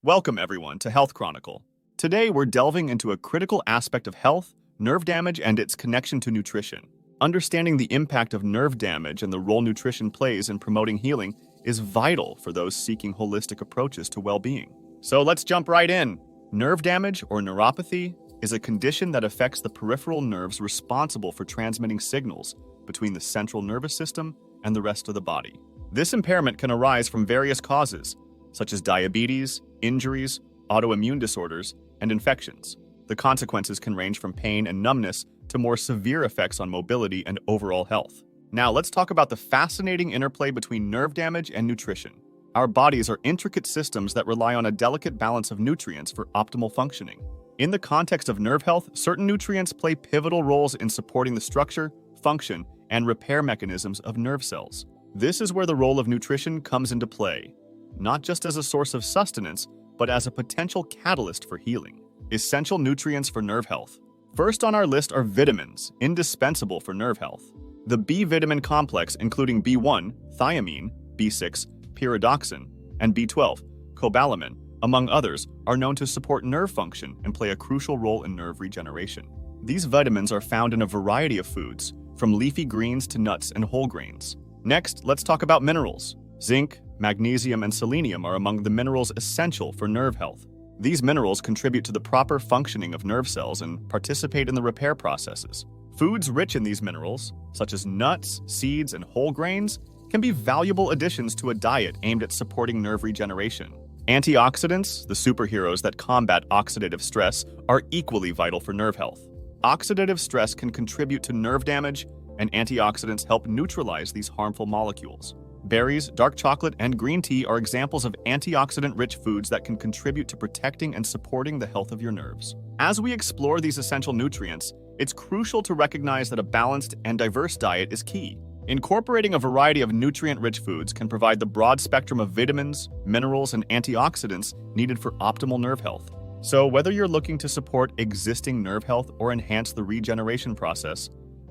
Welcome, everyone, to Health Chronicle. Today, we're delving into a critical aspect of health, nerve damage, and its connection to nutrition. Understanding the impact of nerve damage and the role nutrition plays in promoting healing is vital for those seeking holistic approaches to well-being. So let's jump right in. Nerve damage, or neuropathy, is a condition that affects the peripheral nerves responsible for transmitting signals between the central nervous system and the rest of the body. This impairment can arise from various causes, such as diabetes, injuries, autoimmune disorders, and infections. The consequences can range from pain and numbness to more severe effects on mobility and overall health. Now, let's talk about the fascinating interplay between nerve damage and nutrition. Our bodies are intricate systems that rely on a delicate balance of nutrients for optimal functioning. In the context of nerve health, certain nutrients play pivotal roles in supporting the structure, function, and repair mechanisms of nerve cells. This is where the role of nutrition comes into play, not just as a source of sustenance, but as a potential catalyst for healing. Essential nutrients for nerve health. First on our list are vitamins, indispensable for nerve health. The B vitamin complex, including B1, thiamine, B6, pyridoxine, and B12, cobalamin, among others, are known to support nerve function and play a crucial role in nerve regeneration. These vitamins are found in a variety of foods, from leafy greens to nuts and whole grains. Next, let's talk about minerals. Zinc, magnesium, and selenium are among the minerals essential for nerve health. These minerals contribute to the proper functioning of nerve cells and participate in the repair processes. Foods rich in these minerals, such as nuts, seeds, and whole grains, can be valuable additions to a diet aimed at supporting nerve regeneration. Antioxidants, the superheroes that combat oxidative stress, are equally vital for nerve health. Oxidative stress can contribute to nerve damage, and antioxidants help neutralize these harmful molecules. Berries, dark chocolate, and green tea are examples of antioxidant-rich foods that can contribute to protecting and supporting the health of your nerves. As we explore these essential nutrients, it's crucial to recognize that a balanced and diverse diet is key. Incorporating a variety of nutrient-rich foods can provide the broad spectrum of vitamins, minerals, and antioxidants needed for optimal nerve health. So, whether you're looking to support existing nerve health or enhance the regeneration process,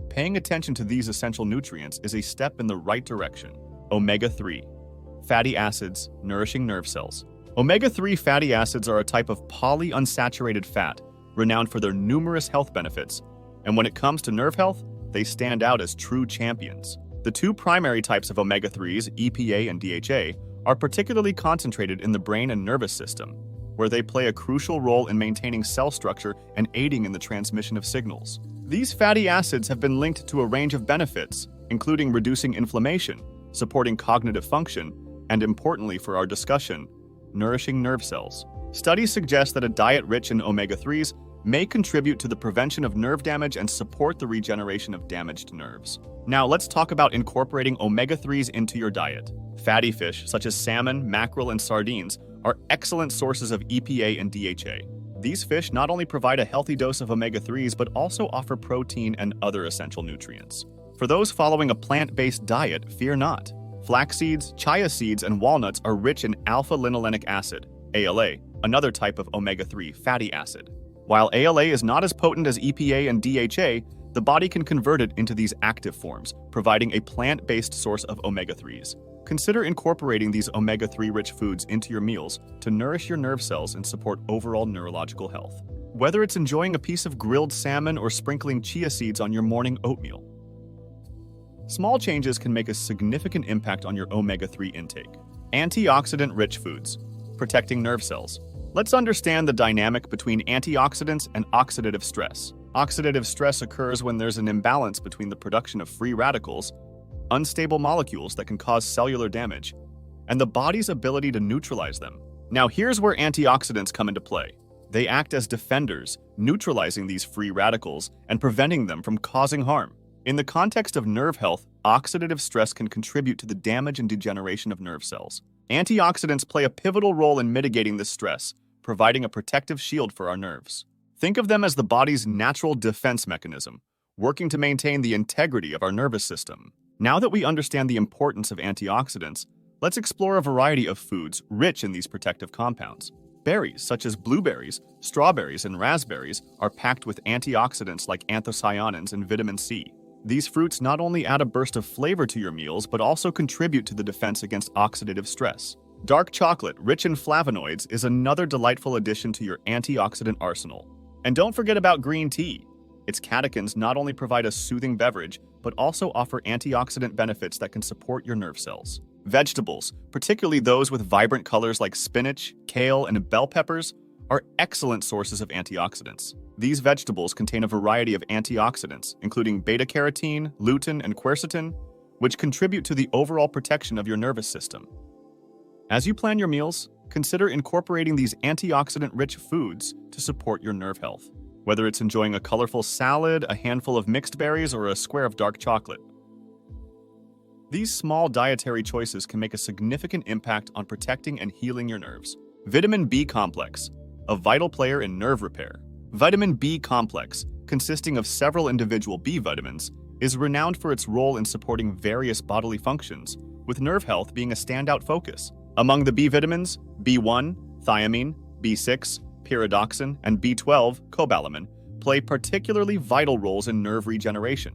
paying attention to these essential nutrients is a step in the right direction. Omega-3. Fatty acids, nourishing nerve cells. Omega-3 fatty acids are a type of polyunsaturated fat, renowned for their numerous health benefits, and when it comes to nerve health, they stand out as true champions. The two primary types of omega-3s, EPA and DHA, are particularly concentrated in the brain and nervous system, where they play a crucial role in maintaining cell structure and aiding in the transmission of signals. These fatty acids have been linked to a range of benefits, including reducing inflammation, supporting cognitive function, and importantly for our discussion, nourishing nerve cells. Studies suggest that a diet rich in omega-3s may contribute to the prevention of nerve damage and support the regeneration of damaged nerves. Now let's talk about incorporating omega-3s into your diet. Fatty fish, such as salmon, mackerel, and sardines, are excellent sources of EPA and DHA. These fish not only provide a healthy dose of omega-3s, but also offer protein and other essential nutrients. For those following a plant-based diet, fear not. Flax seeds, chia seeds, and walnuts are rich in alpha-linolenic acid, ALA, another type of omega-3 fatty acid. While ALA is not as potent as EPA and DHA, the body can convert it into these active forms, providing a plant-based source of omega-3s. Consider incorporating these omega-3-rich foods into your meals to nourish your nerve cells and support overall neurological health. Whether it's enjoying a piece of grilled salmon or sprinkling chia seeds on your morning oatmeal, small changes can make a significant impact on your omega-3 intake. Antioxidant-rich foods, protecting nerve cells. Let's understand the dynamic between antioxidants and oxidative stress. Oxidative stress occurs when there's an imbalance between the production of free radicals, unstable molecules that can cause cellular damage, and the body's ability to neutralize them. Now here's where antioxidants come into play. They act as defenders, neutralizing these free radicals and preventing them from causing harm. In the context of nerve health, oxidative stress can contribute to the damage and degeneration of nerve cells. Antioxidants play a pivotal role in mitigating this stress, providing a protective shield for our nerves. Think of them as the body's natural defense mechanism, working to maintain the integrity of our nervous system. Now that we understand the importance of antioxidants, let's explore a variety of foods rich in these protective compounds. Berries, such as blueberries, strawberries, and raspberries, are packed with antioxidants like anthocyanins and vitamin C. These fruits not only add a burst of flavor to your meals, but also contribute to the defense against oxidative stress. Dark chocolate, rich in flavonoids, is another delightful addition to your antioxidant arsenal. And don't forget about green tea. Its catechins not only provide a soothing beverage, but also offer antioxidant benefits that can support your nerve cells. Vegetables, particularly those with vibrant colors like spinach, kale, and bell peppers, are excellent sources of antioxidants. These vegetables contain a variety of antioxidants, including beta-carotene, lutein, and quercetin, which contribute to the overall protection of your nervous system. As you plan your meals, consider incorporating these antioxidant-rich foods to support your nerve health. Whether it's enjoying a colorful salad, a handful of mixed berries, or a square of dark chocolate. These small dietary choices can make a significant impact on protecting and healing your nerves. Vitamin B complex, a vital player in nerve repair. Vitamin B complex, consisting of several individual B vitamins, is renowned for its role in supporting various bodily functions, with nerve health being a standout focus. Among the B vitamins, B1, thiamine, B6, pyridoxine, and B12, cobalamin, play particularly vital roles in nerve regeneration.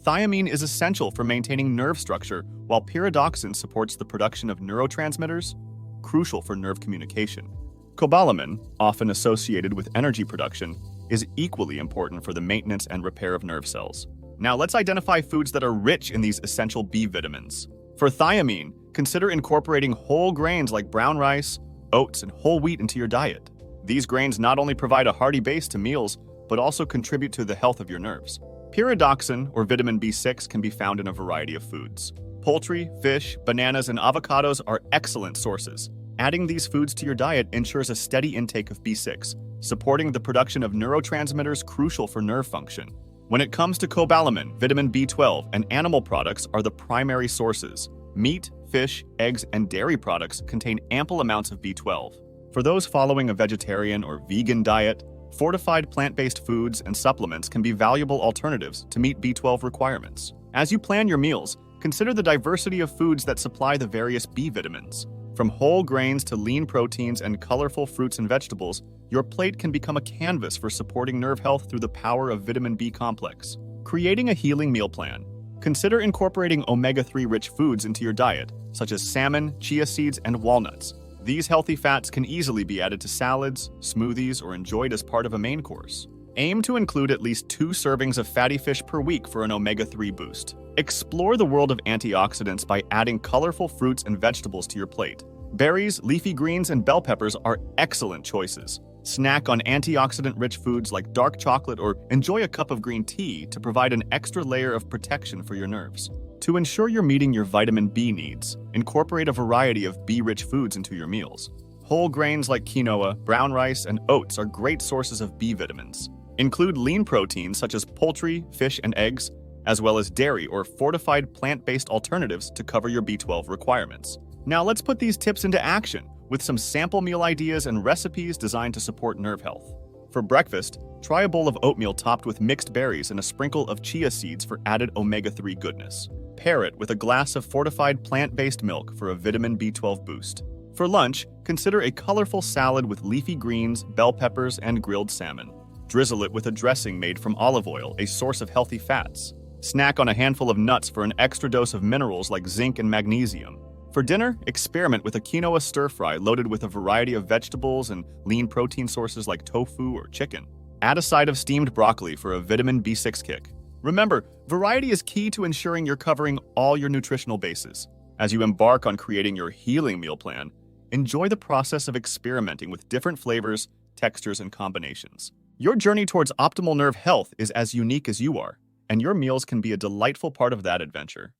Thiamine is essential for maintaining nerve structure, while pyridoxine supports the production of neurotransmitters, crucial for nerve communication. Cobalamin, often associated with energy production, is equally important for the maintenance and repair of nerve cells. Now let's identify foods that are rich in these essential B vitamins. For thiamine, consider incorporating whole grains like brown rice, oats, and whole wheat into your diet. These grains not only provide a hearty base to meals, but also contribute to the health of your nerves. Pyridoxine, or vitamin B6, can be found in a variety of foods. Poultry, fish, bananas, and avocados are excellent sources. Adding these foods to your diet ensures a steady intake of B6, supporting the production of neurotransmitters crucial for nerve function. When it comes to cobalamin, vitamin B12, and animal products are the primary sources. Meat, fish, eggs, and dairy products contain ample amounts of B12. For those following a vegetarian or vegan diet, fortified plant-based foods and supplements can be valuable alternatives to meet B12 requirements. As you plan your meals, consider the diversity of foods that supply the various B vitamins. From whole grains to lean proteins and colorful fruits and vegetables, your plate can become a canvas for supporting nerve health through the power of vitamin B complex. Creating a healing meal plan. Consider incorporating omega-3 rich foods into your diet, such as salmon, chia seeds, and walnuts. These healthy fats can easily be added to salads, smoothies, or enjoyed as part of a main course. Aim to include at least 2 servings of fatty fish per week for an omega-3 boost. Explore the world of antioxidants by adding colorful fruits and vegetables to your plate. Berries, leafy greens, and bell peppers are excellent choices. Snack on antioxidant-rich foods like dark chocolate or enjoy a cup of green tea to provide an extra layer of protection for your nerves. To ensure you're meeting your vitamin B needs, incorporate a variety of B-rich foods into your meals. Whole grains like quinoa, brown rice, and oats are great sources of B vitamins. Include lean proteins such as poultry, fish, and eggs, as well as dairy or fortified plant-based alternatives to cover your B12 requirements. Now let's put these tips into action with some sample meal ideas and recipes designed to support nerve health. For breakfast, try a bowl of oatmeal topped with mixed berries and a sprinkle of chia seeds for added omega-3 goodness. Pair it with a glass of fortified plant-based milk for a vitamin B12 boost. For lunch, consider a colorful salad with leafy greens, bell peppers, and grilled salmon. Drizzle it with a dressing made from olive oil, a source of healthy fats. Snack on a handful of nuts for an extra dose of minerals like zinc and magnesium. For dinner, experiment with a quinoa stir-fry loaded with a variety of vegetables and lean protein sources like tofu or chicken. Add a side of steamed broccoli for a vitamin B6 kick. Remember, variety is key to ensuring you're covering all your nutritional bases. As you embark on creating your healing meal plan, enjoy the process of experimenting with different flavors, textures, and combinations. Your journey towards optimal nerve health is as unique as you are, and your meals can be a delightful part of that adventure.